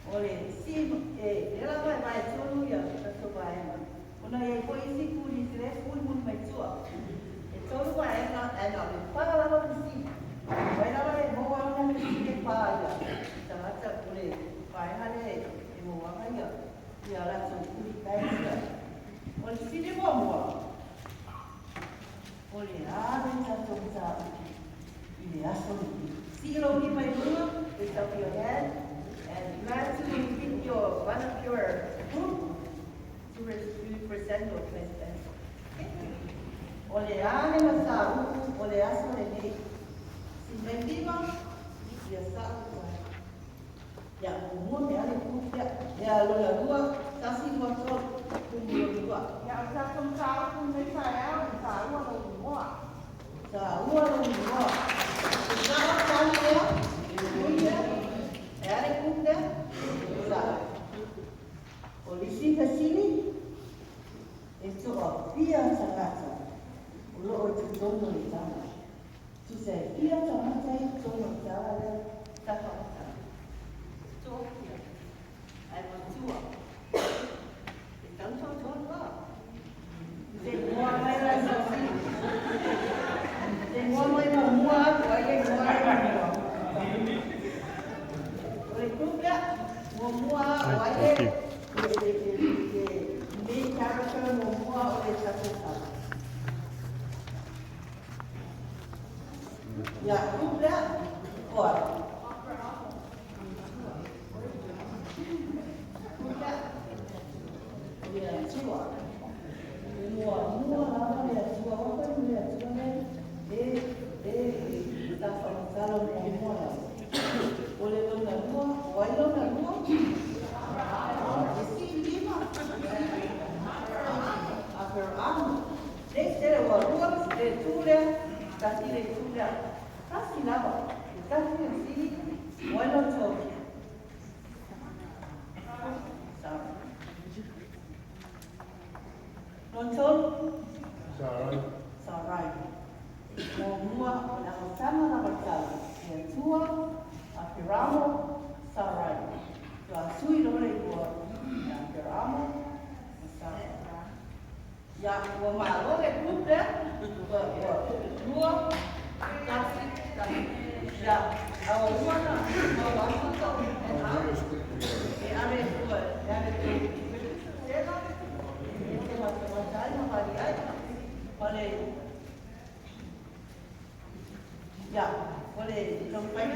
Ole, si, ela vai tonu ia ta sopa ena. Ona e ko isi ku ni tre fui mun mai tua. E tonu wa ena le para la no si. Vai la le mo wa na si ke pa ia. Ta mata ole, vai ha le e mo wa ia. Ia la so ku ni kai ia. Ole si le mo mo. Ole a le ta so ta. Ile aso ni. Si lo ni mai luna, lift up your head. And glad to pick your one of your group to represent your president. Ole ane masaru, ole aso le ne. Si mendiva, ya sa. Ya umur ya le kuya, ya lo la dua, tasi dua sol, kumur dua. Ya sa tum sa tum nei sa ya, sa ua lo mua. Sa ua lo mua. Sa kali ya, kuya. Era kunda, sa. Polisi kasini, itu pia sangat. Ulo itu dono di sana. Tu say pia sangat saya dono di sana tak apa. Tu pia. Ai tua. Então só lá. Tem uma mais lá assim. Tem uma mais na rua, vai que vai. Momua wale main character momua oleh satu sahaja. Ya, juga kuat. Juga dia jiwa. Mua lama dia jiwa apa dia jiwa ni tak kalau momua. Oleh lona mua, wai lona mua. Isi lima. Agar next day wa rua de tula, kasi de tula. Kasi lama. Kasi si wai lona to. Nonton? Sarai. Mua na sama na berkali. Yang tua Apiramo Sarai. La sui lore buat Apiramo Sarai. Ya, gua malu le kuda. Dua kasi ya. Awal dua na. Awal satu. Ada dua. Ada dua. Ini macam-macam apa dia? Boleh. Ya, boleh. Sampai